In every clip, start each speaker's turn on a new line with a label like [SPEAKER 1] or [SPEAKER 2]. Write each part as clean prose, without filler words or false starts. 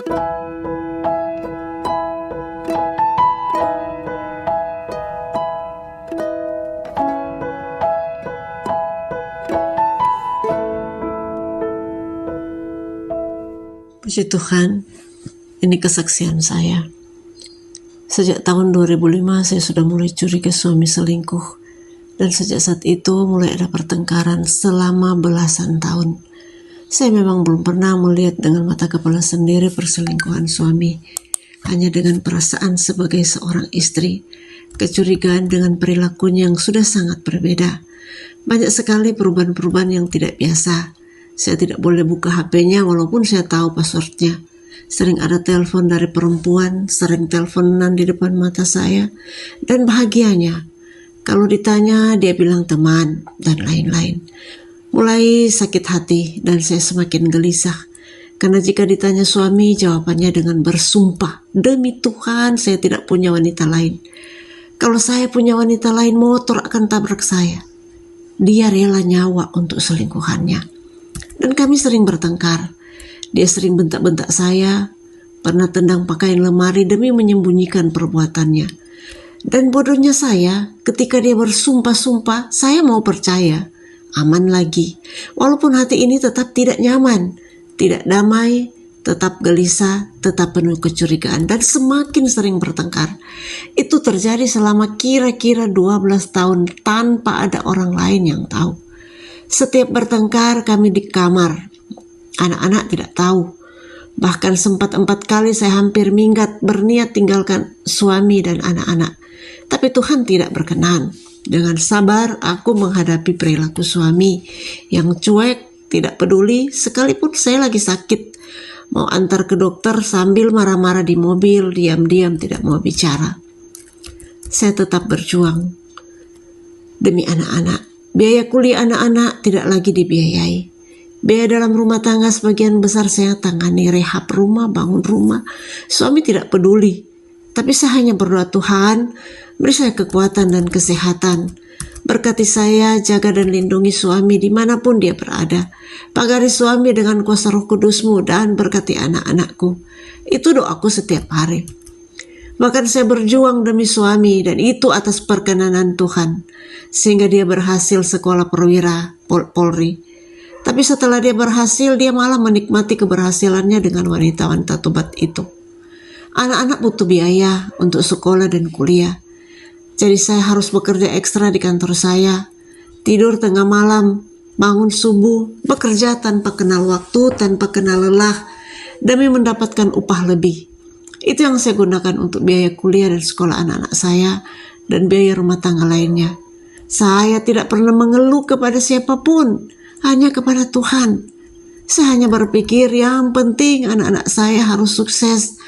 [SPEAKER 1] Puji Tuhan, ini kesaksian saya. Sejak tahun 2005 saya sudah mulai curiga suami selingkuh. Dan sejak saat itu mulai ada pertengkaran selama belasan tahun. Saya memang belum pernah melihat dengan mata kepala sendiri perselingkuhan suami. Hanya dengan perasaan sebagai seorang istri, kecurigaan dengan perilakunya yang sudah sangat berbeda. Banyak sekali perubahan-perubahan yang tidak biasa. Saya tidak boleh buka HP-nya walaupun saya tahu passwordnya. Sering ada telepon dari perempuan, sering teleponan di depan mata saya. Dan bahagianya, kalau ditanya dia bilang teman dan lain-lain. Mulai sakit hati dan saya semakin gelisah. Karena jika ditanya suami, jawabannya dengan bersumpah, demi Tuhan saya tidak punya wanita lain. Kalau saya punya wanita lain, motor akan tabrak saya. Dia rela nyawa untuk selingkuhannya. Dan kami sering bertengkar. Dia sering bentak-bentak saya, pernah tendang pakaian lemari demi menyembunyikan perbuatannya. Dan bodohnya saya, ketika dia bersumpah-sumpah, saya mau percaya. Aman lagi. Walaupun hati ini tetap tidak nyaman, tidak damai, tetap gelisah, tetap penuh kecurigaan, dan semakin sering bertengkar. Itu terjadi selama kira-kira 12 tahun tanpa ada orang lain yang tahu. Setiap bertengkar kami di kamar. Anak-anak tidak tahu. Bahkan sempat 4 kali saya hampir minggat berniat tinggalkan suami dan anak-anak. Tapi Tuhan tidak berkenan. Dengan sabar aku menghadapi perilaku suami yang cuek, tidak peduli sekalipun saya lagi sakit. Mau antar ke dokter sambil marah-marah di mobil, diam-diam tidak mau bicara. Saya tetap berjuang demi anak-anak. Biaya kuliah anak-anak tidak lagi dibiayai. Biaya dalam rumah tangga sebagian besar saya tangani, rehab rumah, bangun rumah. Suami tidak peduli. Tapi saya hanya berdoa, Tuhan, beri saya kekuatan dan kesehatan. Berkati saya, jaga dan lindungi suami dimanapun dia berada. Pagari suami dengan kuasa Roh Kudus-Mu dan berkati anak-anakku. Itu doaku setiap hari. Bahkan saya berjuang demi suami dan itu atas perkenanan Tuhan. Sehingga dia berhasil sekolah perwira Polri. Tapi setelah dia berhasil, dia malah menikmati keberhasilannya dengan wanita-wanita tobat itu. Anak-anak butuh biaya untuk sekolah dan kuliah. Jadi saya harus bekerja ekstra di kantor saya. Tidur tengah malam, bangun subuh, bekerja tanpa kenal waktu, tanpa kenal lelah, demi mendapatkan upah lebih. Itu yang saya gunakan untuk biaya kuliah dan sekolah anak-anak saya dan biaya rumah tangga lainnya. Saya tidak pernah mengeluh kepada siapapun, hanya kepada Tuhan. Saya hanya berpikir yang penting anak-anak saya harus sukses,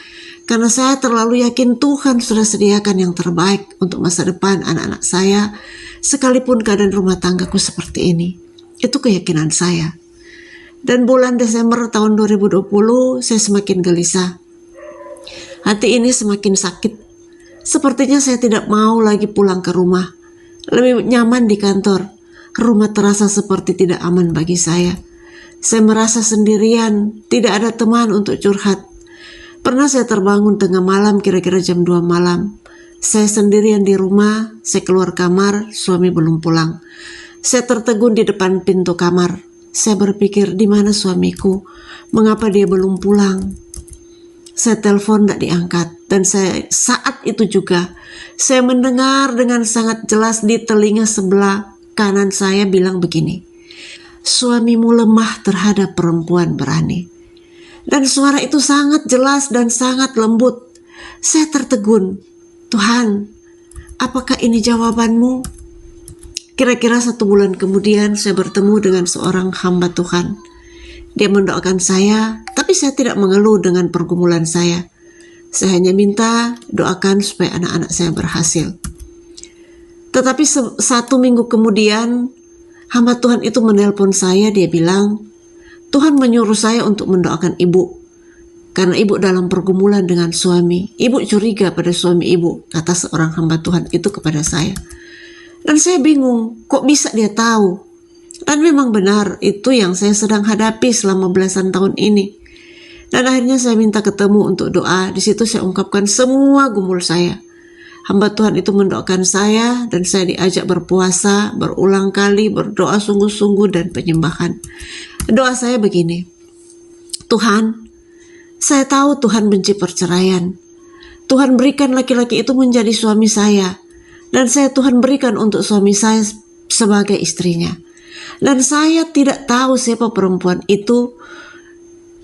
[SPEAKER 1] karena saya terlalu yakin Tuhan sudah sediakan yang terbaik untuk masa depan anak-anak saya, sekalipun keadaan rumah tanggaku seperti ini. Itu keyakinan saya. Dan bulan Desember tahun 2020, saya semakin gelisah. Hati ini semakin sakit. Sepertinya saya tidak mau lagi pulang ke rumah. Lebih nyaman di kantor. Rumah terasa seperti tidak aman bagi saya. Saya merasa sendirian, tidak ada teman untuk curhat. Pernah saya terbangun tengah malam kira-kira jam 2 malam. Saya sendirian di rumah, saya keluar kamar, suami belum pulang. Saya tertegun di depan pintu kamar. Saya berpikir, di mana suamiku? Mengapa dia belum pulang? Saya telepon tidak diangkat. Dan saat itu juga, saya mendengar dengan sangat jelas di telinga sebelah kanan saya bilang begini, suamimu lemah terhadap perempuan berani. Dan suara itu sangat jelas dan sangat lembut. Saya tertegun, Tuhan, apakah ini jawabanmu? Kira-kira 1 bulan kemudian saya bertemu dengan seorang hamba Tuhan. Dia mendoakan saya, tapi saya tidak mengeluh dengan pergumulan saya. Saya hanya minta doakan supaya anak-anak saya berhasil. Tetapi 1 minggu kemudian, hamba Tuhan itu menelpon saya, dia bilang, Tuhan menyuruh saya untuk mendoakan ibu. Karena ibu dalam pergumulan dengan suami. Ibu curiga pada suami ibu, kata seorang hamba Tuhan itu kepada saya. Dan saya bingung, kok bisa dia tahu? Dan memang benar, itu yang saya sedang hadapi selama belasan tahun ini. Dan akhirnya saya minta ketemu untuk doa. Di situ saya ungkapkan semua gumul saya. Hamba Tuhan itu mendoakan saya dan saya diajak berpuasa berulang kali, berdoa sungguh-sungguh dan penyembahan. Doa saya begini, Tuhan, saya tahu Tuhan benci perceraian. Tuhan berikan laki-laki itu menjadi suami saya. Dan saya Tuhan berikan untuk suami saya sebagai istrinya. Dan saya tidak tahu siapa perempuan itu,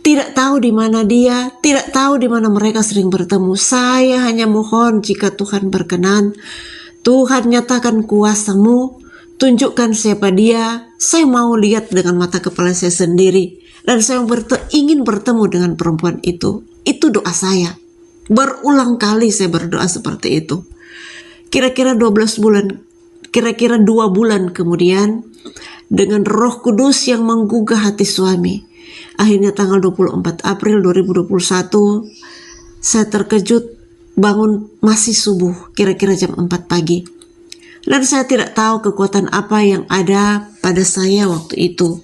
[SPEAKER 1] tidak tahu di mana dia, tidak tahu di mana mereka sering bertemu. Saya hanya mohon jika Tuhan berkenan, Tuhan nyatakan kuasa-Mu, tunjukkan siapa dia. Saya mau lihat dengan mata kepala saya sendiri. Dan saya ingin bertemu dengan perempuan itu. Itu doa saya. Berulang kali saya berdoa seperti itu. Kira-kira 2 bulan kemudian, dengan Roh Kudus yang menggugah hati suami, akhirnya tanggal 24 April 2021, saya terkejut bangun masih subuh, kira-kira jam 4 pagi. Dan saya tidak tahu kekuatan apa yang ada pada saya waktu itu.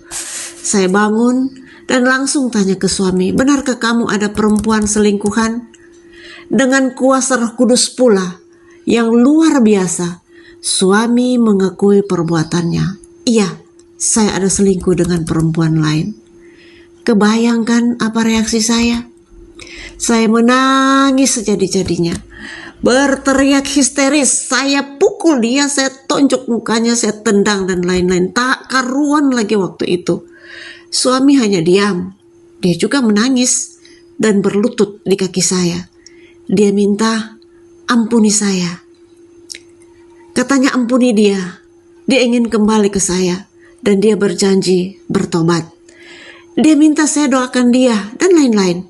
[SPEAKER 1] Saya bangun dan langsung tanya ke suami, benarkah kamu ada perempuan selingkuhan? Dengan kuasa Roh Kudus pula yang luar biasa, suami mengakui perbuatannya. Iya, saya ada selingkuh dengan perempuan lain. Kebayangkan apa reaksi saya? Saya menangis sejadi-jadinya, berteriak histeris, saya pukul dia, saya tonjok mukanya, saya tendang dan lain-lain. Tak karuan lagi waktu itu. Suami hanya diam, dia juga menangis dan berlutut di kaki saya. Dia minta ampuni saya. Katanya ampuni dia. Dia ingin kembali ke saya dan dia berjanji bertobat. Dia minta saya doakan dia dan lain-lain.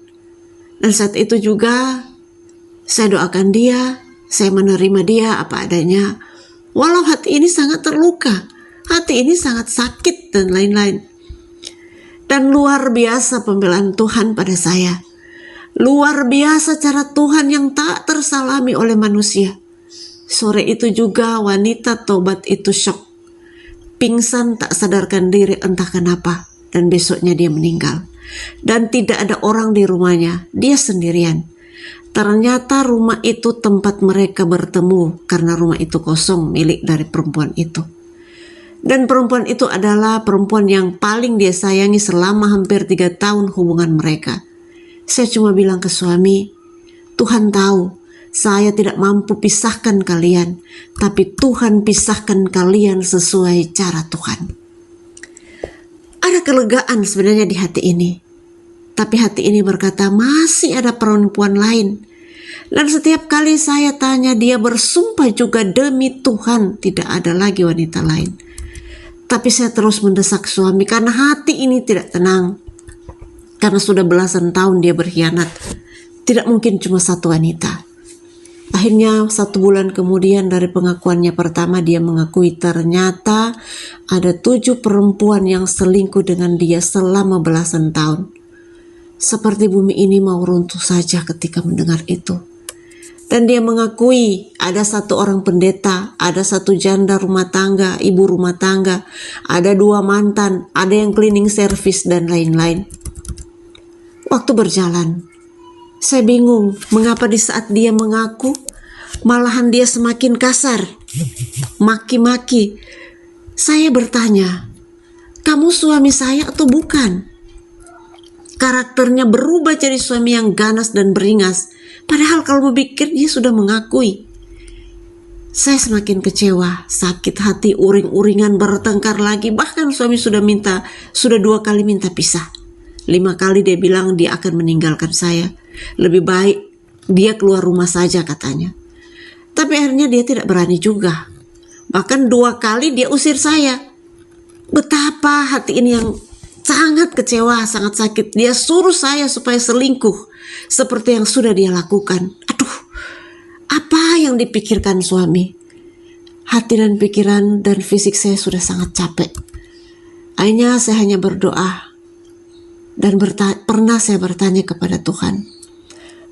[SPEAKER 1] Dan saat itu juga saya doakan dia, saya menerima dia apa adanya. Walau hati ini sangat terluka, hati ini sangat sakit dan lain-lain. Dan luar biasa pembelaan Tuhan pada saya. Luar biasa cara Tuhan yang tak tersalami oleh manusia. Sore itu juga wanita tobat itu syok. Pingsan tak sadarkan diri entah kenapa. Dan besoknya dia meninggal. Dan tidak ada orang di rumahnya. Dia sendirian. Ternyata rumah itu tempat mereka bertemu. Karena rumah itu kosong milik dari perempuan itu. Dan perempuan itu adalah perempuan yang paling dia sayangi selama hampir 3 tahun hubungan mereka. Saya cuma bilang ke suami, Tuhan tahu saya tidak mampu pisahkan kalian, tapi Tuhan pisahkan kalian sesuai cara Tuhan. Ada kelegaan sebenarnya di hati ini. Tapi hati ini berkata masih ada perempuan lain. Dan setiap kali saya tanya dia bersumpah juga demi Tuhan tidak ada lagi wanita lain. Tapi saya terus mendesak suami karena hati ini tidak tenang. Karena sudah belasan tahun dia berkhianat. Tidak mungkin cuma satu wanita. Akhirnya 1 bulan kemudian dari pengakuannya pertama dia mengakui ternyata ada 7 perempuan yang selingkuh dengan dia selama belasan tahun. Seperti bumi ini mau runtuh saja ketika mendengar itu. Dan dia mengakui ada 1 orang pendeta, ada 1 janda rumah tangga, ibu rumah tangga, ada 2 mantan, ada yang cleaning service dan lain-lain. Waktu berjalan, saya bingung mengapa di saat dia mengaku, malahan dia semakin kasar, maki-maki. Saya bertanya, kamu suami saya atau bukan? Karakternya berubah jadi suami yang ganas dan beringas. Padahal kalau berpikir dia sudah mengakui. Saya semakin kecewa, sakit hati, uring-uringan, bertengkar lagi. Bahkan suami sudah 2 kali minta pisah. 5 kali dia bilang dia akan meninggalkan saya. Lebih baik dia keluar rumah saja katanya. Tapi akhirnya dia tidak berani juga. Bahkan 2 kali dia usir saya. Betapa hati ini yang sangat kecewa, sangat sakit. Dia suruh saya supaya selingkuh seperti yang sudah dia lakukan. Aduh, apa yang dipikirkan suami? Hati dan pikiran dan fisik saya sudah sangat capek. Akhirnya saya hanya berdoa. Dan pernah saya bertanya kepada Tuhan,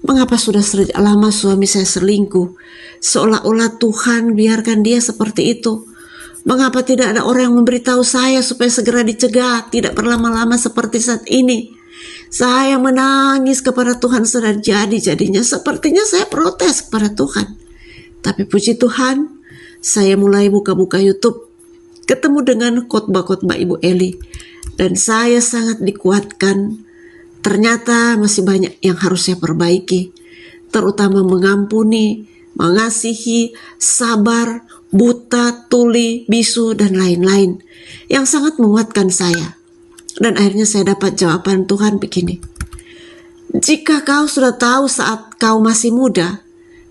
[SPEAKER 1] mengapa sudah sejak lama suami saya selingkuh? Seolah-olah Tuhan biarkan dia seperti itu. Mengapa tidak ada orang yang memberitahu saya supaya segera dicegah, tidak berlama-lama seperti saat ini? Saya menangis kepada Tuhan sejadi-jadinya. Sepertinya saya protes kepada Tuhan. Tapi puji Tuhan, saya mulai buka-buka YouTube, ketemu dengan khotbah-khotbah Ibu Eli. Dan saya sangat dikuatkan. Ternyata masih banyak yang harus saya perbaiki. Terutama mengampuni, mengasihi, sabar, buta, tuli, bisu, dan lain-lain. Yang sangat menguatkan saya. Dan akhirnya saya dapat jawaban Tuhan begini. Jika kau sudah tahu saat kau masih muda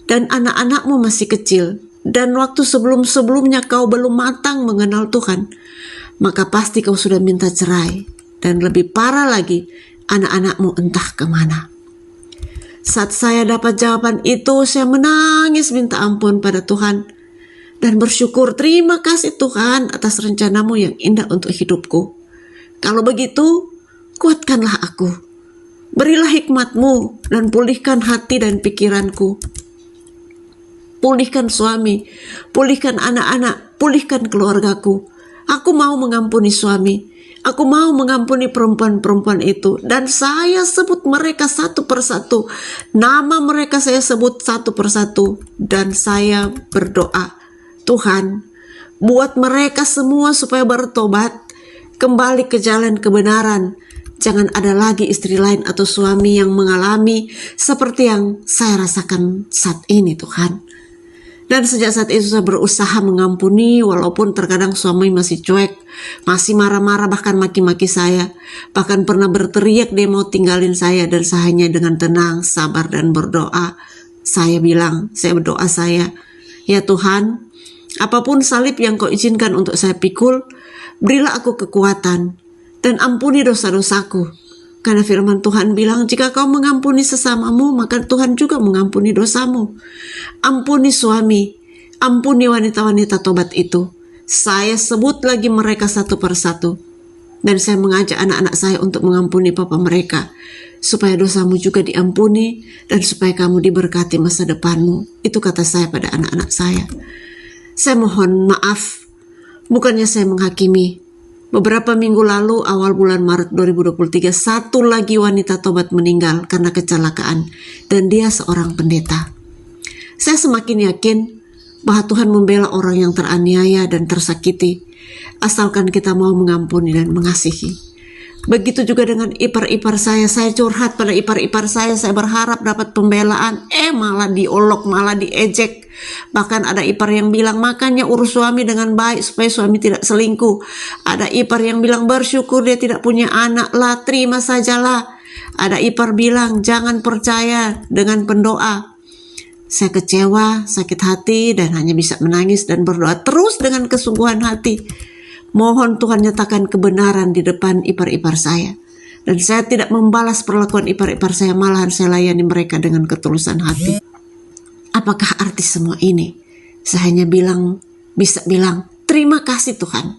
[SPEAKER 1] dan anak-anakmu masih kecil dan waktu sebelum-sebelumnya kau belum matang mengenal Tuhan, maka pasti kau sudah minta cerai. Dan lebih parah lagi, anak-anakmu entah kemana. Saat saya dapat jawaban itu, saya menangis minta ampun pada Tuhan dan bersyukur, terima kasih Tuhan atas rencanamu yang indah untuk hidupku. Kalau begitu, kuatkanlah aku. Berilah hikmat-Mu dan pulihkan hati dan pikiranku. Pulihkan suami, pulihkan anak-anak, pulihkan keluargaku. Aku mau mengampuni suami. Aku mau mengampuni perempuan-perempuan itu. Dan saya sebut mereka satu persatu. Nama mereka saya sebut satu persatu. Dan saya berdoa, Tuhan, buat mereka semua supaya bertobat, kembali ke jalan kebenaran. Jangan ada lagi istri lain atau suami yang mengalami seperti yang saya rasakan saat ini, Tuhan. Dan sejak saat itu saya berusaha mengampuni, walaupun terkadang suami masih cuek, masih marah-marah, bahkan maki-maki saya. Bahkan pernah berteriak dia mau tinggalin saya, dan saya hanya dengan tenang, sabar, dan berdoa. Saya berdoa, ya Tuhan, apapun salib yang kau izinkan untuk saya pikul, berilah aku kekuatan dan ampuni dosa-dosaku. Karena firman Tuhan bilang, jika kau mengampuni sesamamu, maka Tuhan juga mengampuni dosamu. Ampuni suami, ampuni wanita-wanita tobat itu. Saya sebut lagi mereka satu persatu. Dan saya mengajak anak-anak saya untuk mengampuni papa mereka, supaya dosamu juga diampuni dan supaya kamu diberkati masa depanmu. Itu kata saya pada anak-anak saya. Saya mohon maaf, bukannya saya menghakimi. Beberapa minggu lalu, awal bulan Maret 2023, satu lagi wanita tobat meninggal karena kecelakaan, dan dia seorang pendeta. Saya semakin yakin bahwa Tuhan membela orang yang teraniaya dan tersakiti, asalkan kita mau mengampuni dan mengasihi. Begitu juga dengan ipar-ipar saya curhat pada ipar-ipar saya berharap dapat pembelaan, malah diolok, malah diejek. Bahkan ada ipar yang bilang, makanya urus suami dengan baik supaya suami tidak selingkuh. Ada ipar yang bilang, bersyukur dia tidak punya anak lah, terima sajalah. Ada ipar bilang, jangan percaya dengan pendoa. Saya kecewa, sakit hati, dan hanya bisa menangis dan berdoa terus dengan kesungguhan hati. Mohon Tuhan nyatakan kebenaran di depan ipar-ipar saya. Dan saya tidak membalas perlakuan ipar-ipar saya, malahan saya layani mereka dengan ketulusan hati. Apakah arti semua ini? Saya hanya bisa bilang, terima kasih Tuhan.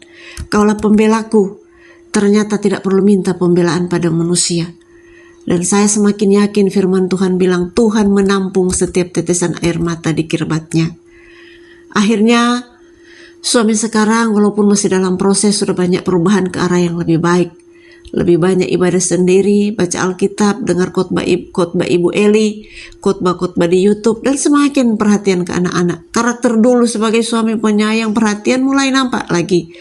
[SPEAKER 1] Kaulah pembelaku. Ternyata tidak perlu minta pembelaan pada manusia. Dan saya semakin yakin firman Tuhan bilang, Tuhan menampung setiap tetesan air mata di kirbatnya. Akhirnya, suami sekarang walaupun masih dalam proses sudah banyak perubahan ke arah yang lebih baik. Lebih banyak ibadah sendiri, baca Alkitab, dengar khotbah Ibu Eli, khotbah-khotbah di YouTube, dan semakin perhatian ke anak-anak. Karakter dulu sebagai suami penyayang, perhatian mulai nampak lagi.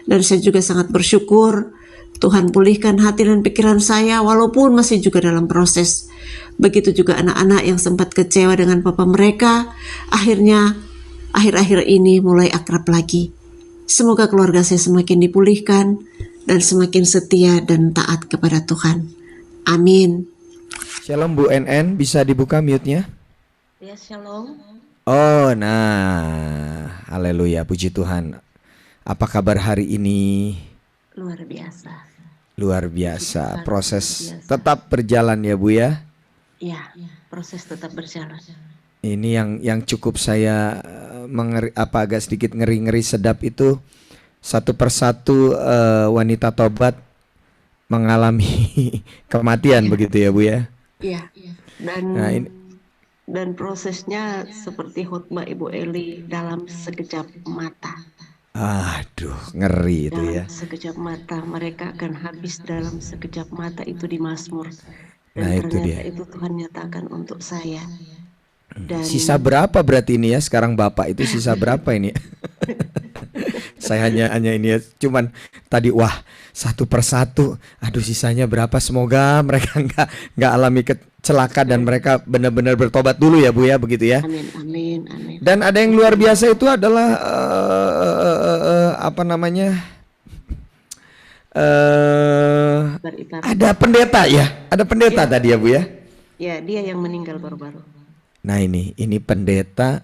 [SPEAKER 1] Dan saya juga sangat bersyukur Tuhan pulihkan hati dan pikiran saya walaupun masih juga dalam proses. Begitu juga anak-anak yang sempat kecewa dengan papa mereka, akhirnya akhir-akhir ini mulai akrab lagi. Semoga keluarga saya semakin dipulihkan dan semakin setia dan taat kepada Tuhan. Amin.
[SPEAKER 2] Shalom Bu NN, bisa dibuka mute-nya?
[SPEAKER 1] Ya, shalom.
[SPEAKER 2] Oh, nah, haleluya, puji Tuhan. Apa kabar hari ini?
[SPEAKER 1] Luar biasa.
[SPEAKER 2] Luar biasa. Proses tetap berjalan ya Bu ya?
[SPEAKER 1] Ya, proses tetap berjalan.
[SPEAKER 2] Ini yang cukup saya agak sedikit ngeri-ngeri sedap itu, satu persatu wanita tobat mengalami kematian, begitu ya Bu ya?
[SPEAKER 1] Iya. Dan prosesnya seperti khotbah Ibu Eli dalam sekejap mata.
[SPEAKER 2] Aduh, ngeri itu
[SPEAKER 1] Dalam
[SPEAKER 2] ya.
[SPEAKER 1] sekejap mata, mereka akan habis dalam sekejap mata, itu di Mazmur. Dan
[SPEAKER 2] Nah itu
[SPEAKER 1] ternyata
[SPEAKER 2] dia.
[SPEAKER 1] itu Tuhan nyatakan untuk saya. Dan
[SPEAKER 2] Sisa berapa berarti ini ya sekarang Bapak itu sisa berapa ini? Saya hanya ini ya, cuman tadi wah satu persatu, aduh sisanya berapa? Semoga mereka nggak alami kecelakaan dan mereka benar-benar bertobat dulu ya Bu ya, begitu ya.
[SPEAKER 1] amin, amin, amin.
[SPEAKER 2] Dan ada yang luar biasa itu adalah apa namanya?
[SPEAKER 1] Ipar-ipar.
[SPEAKER 2] Ada pendeta ya, ada pendeta
[SPEAKER 1] Ya,
[SPEAKER 2] tadi ya Bu ya.
[SPEAKER 1] ya, dia yang meninggal baru-baru.
[SPEAKER 2] Nah ini pendeta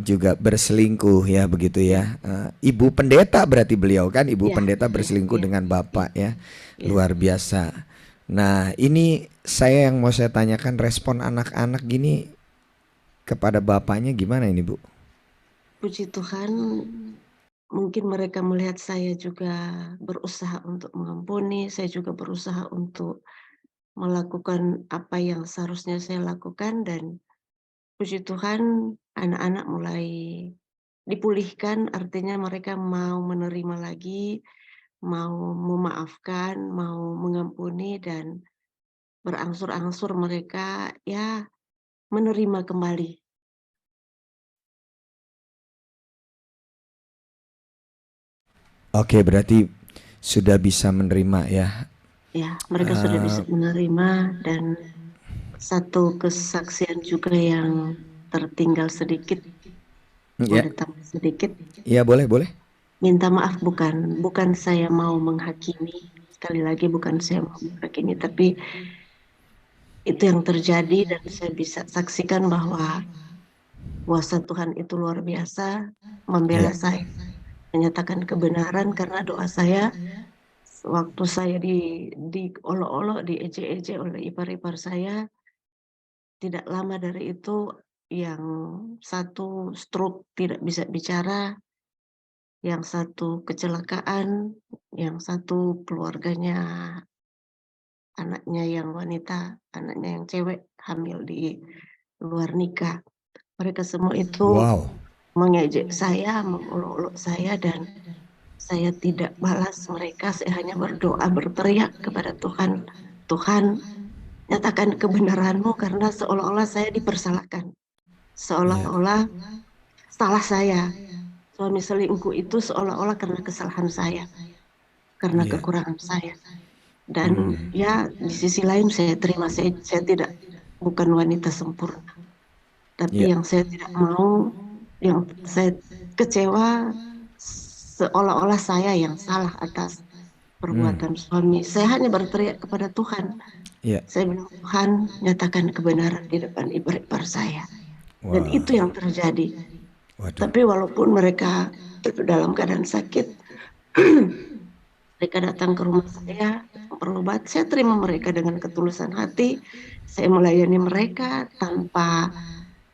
[SPEAKER 2] juga berselingkuh ya begitu
[SPEAKER 1] Ya,
[SPEAKER 2] ya. Ibu pendeta berarti beliau kan, ibu
[SPEAKER 1] ya,
[SPEAKER 2] pendeta
[SPEAKER 1] ya,
[SPEAKER 2] berselingkuh
[SPEAKER 1] ya,
[SPEAKER 2] dengan bapak ya.
[SPEAKER 1] ya.
[SPEAKER 2] Luar biasa. Nah, ini saya yang mau saya tanyakan, respon anak-anak gini kepada bapaknya gimana ini, Bu?
[SPEAKER 1] Puji Tuhan, mungkin mereka melihat saya juga berusaha untuk mengampuni, saya juga berusaha untuk melakukan apa yang seharusnya saya lakukan, dan puji Tuhan anak-anak mulai dipulihkan, artinya mereka mau menerima lagi, mau memaafkan, mau mengampuni, dan berangsur-angsur mereka ya menerima kembali.
[SPEAKER 2] Oke, berarti sudah bisa menerima ya.
[SPEAKER 1] Ya, mereka sudah bisa menerima, dan satu kesaksian juga yang tertinggal sedikit,
[SPEAKER 2] Ya,
[SPEAKER 1] boleh tambah sedikit.
[SPEAKER 2] iya boleh boleh.
[SPEAKER 1] Minta maaf, bukan saya mau menghakimi. Sekali lagi bukan saya mau menghakimi, tapi itu yang terjadi, dan saya bisa saksikan bahwa kuasa Tuhan itu luar biasa membela
[SPEAKER 2] Ya.
[SPEAKER 1] saya, menyatakan kebenaran, karena doa saya waktu saya diolok-olok, diejek-ejek oleh ipar-ipar saya, tidak lama dari itu yang satu stroke tidak bisa bicara, yang satu kecelakaan, yang satu keluarganya, anaknya yang wanita, anaknya yang cewek hamil di luar nikah. Mereka semua itu
[SPEAKER 2] Wow.
[SPEAKER 1] mengejek saya, mengolok-olok saya, dan saya tidak balas mereka. Saya hanya berdoa, berteriak kepada Tuhan, Tuhan, nyatakan kebenaran-Mu, karena seolah-olah saya dipersalahkan.
[SPEAKER 2] Ya.
[SPEAKER 1] Seolah-olah salah saya. Suami selingkuh itu seolah-olah karena kesalahan saya, karena
[SPEAKER 2] Ya.
[SPEAKER 1] kekurangan saya. Dan
[SPEAKER 2] Hmm.
[SPEAKER 1] ya di sisi lain saya terima, saya tidak, bukan wanita sempurna. Tapi
[SPEAKER 2] Ya.
[SPEAKER 1] yang saya tidak mau, yang saya kecewa, seolah-olah saya yang salah atas
[SPEAKER 2] Hmm.
[SPEAKER 1] perbuatan suami. Saya hanya berteriak kepada Tuhan.
[SPEAKER 2] Ya.
[SPEAKER 1] Saya bilang, Tuhan, nyatakan kebenaran di depan ipar-ipar saya. Dan
[SPEAKER 2] Wah.
[SPEAKER 1] itu yang terjadi.
[SPEAKER 2] Waduh.
[SPEAKER 1] Tapi walaupun mereka dalam keadaan sakit, mereka datang ke rumah saya, berobat, saya terima mereka dengan ketulusan hati. Saya melayani mereka tanpa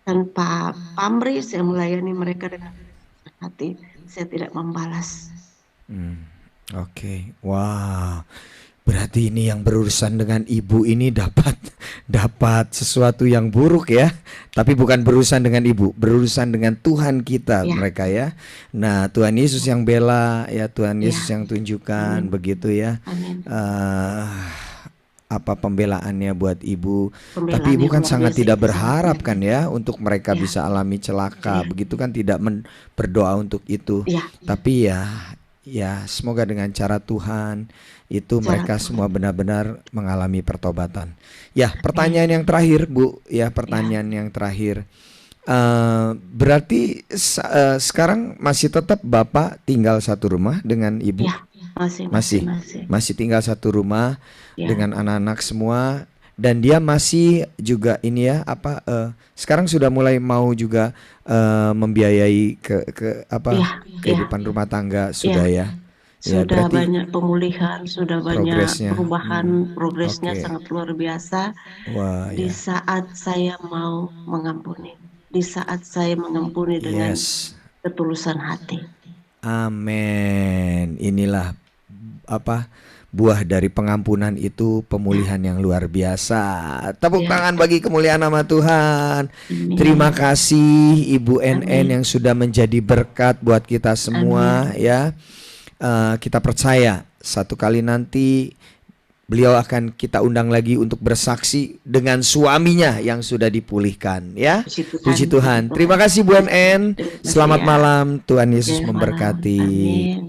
[SPEAKER 1] tanpa pamrih, saya melayani mereka dengan ketulusan hati. Saya tidak membalas.
[SPEAKER 2] Hmm. Oke. Wah. Berarti ini yang berurusan dengan ibu ini dapat dapat sesuatu yang buruk ya. Tapi bukan berurusan dengan ibu, berurusan dengan Tuhan kita
[SPEAKER 1] Ya,
[SPEAKER 2] mereka ya. Nah, Tuhan Yesus yang bela ya, Tuhan Yesus
[SPEAKER 1] ya,
[SPEAKER 2] yang tunjukkan
[SPEAKER 1] amin,
[SPEAKER 2] begitu ya.
[SPEAKER 1] amin.
[SPEAKER 2] eh Apa pembelaannya buat ibu. Tapi
[SPEAKER 1] Pembelaan
[SPEAKER 2] ibu
[SPEAKER 1] yang
[SPEAKER 2] kan
[SPEAKER 1] luar
[SPEAKER 2] sangat
[SPEAKER 1] biasa
[SPEAKER 2] tidak
[SPEAKER 1] itu sangat
[SPEAKER 2] berharap
[SPEAKER 1] luar
[SPEAKER 2] kan
[SPEAKER 1] biasa.
[SPEAKER 2] ya untuk mereka
[SPEAKER 1] Ya,
[SPEAKER 2] bisa alami celaka.
[SPEAKER 1] ya,
[SPEAKER 2] Begitu kan tidak berdoa untuk itu.
[SPEAKER 1] ya,
[SPEAKER 2] Tapi ya ya semoga dengan cara Tuhan itu
[SPEAKER 1] cara
[SPEAKER 2] mereka semua
[SPEAKER 1] Tuhan.
[SPEAKER 2] benar-benar mengalami pertobatan. Ya,
[SPEAKER 1] Amin.
[SPEAKER 2] pertanyaan yang terakhir, Bu. Ya,
[SPEAKER 1] Ya,
[SPEAKER 2] pertanyaan yang terakhir. Berarti sekarang masih tetap Bapak tinggal satu rumah dengan Ibu?
[SPEAKER 1] ya, masih, masih,
[SPEAKER 2] Masih,
[SPEAKER 1] masih.
[SPEAKER 2] masih tinggal satu rumah
[SPEAKER 1] Ya,
[SPEAKER 2] dengan anak-anak semua dan dia masih juga ini ya apa sekarang sudah mulai mau juga membiayai ke apa
[SPEAKER 1] ya, ya,
[SPEAKER 2] kehidupan rumah tangga sudah
[SPEAKER 1] ya.
[SPEAKER 2] ya. Ya
[SPEAKER 1] Sudah
[SPEAKER 2] berarti
[SPEAKER 1] banyak pemulihan, sudah banyak
[SPEAKER 2] progresnya.
[SPEAKER 1] perubahan, progresnya
[SPEAKER 2] Oke.
[SPEAKER 1] sangat luar biasa
[SPEAKER 2] Wah
[SPEAKER 1] di
[SPEAKER 2] ya.
[SPEAKER 1] saat saya mau mengampuni, di saat saya mengampuni dengan
[SPEAKER 2] Yes.
[SPEAKER 1] ketulusan hati.
[SPEAKER 2] Amin. Inilah apa buah dari pengampunan itu pemulihan yang luar biasa. Tepuk
[SPEAKER 1] Ya,
[SPEAKER 2] tangan bagi kemuliaan nama Tuhan.
[SPEAKER 1] amin.
[SPEAKER 2] Terima kasih Ibu NN
[SPEAKER 1] Amin.
[SPEAKER 2] yang sudah menjadi berkat buat kita semua ya. Kita percaya satu kali nanti beliau akan kita undang lagi untuk bersaksi dengan suaminya yang sudah dipulihkan ya. Puji Tuhan. Terima kasih Bu NN.
[SPEAKER 1] Terima kasih
[SPEAKER 2] Selamat
[SPEAKER 1] ya.
[SPEAKER 2] malam. Tuhan Yesus
[SPEAKER 1] Ya, malam.
[SPEAKER 2] memberkati.
[SPEAKER 1] Amin.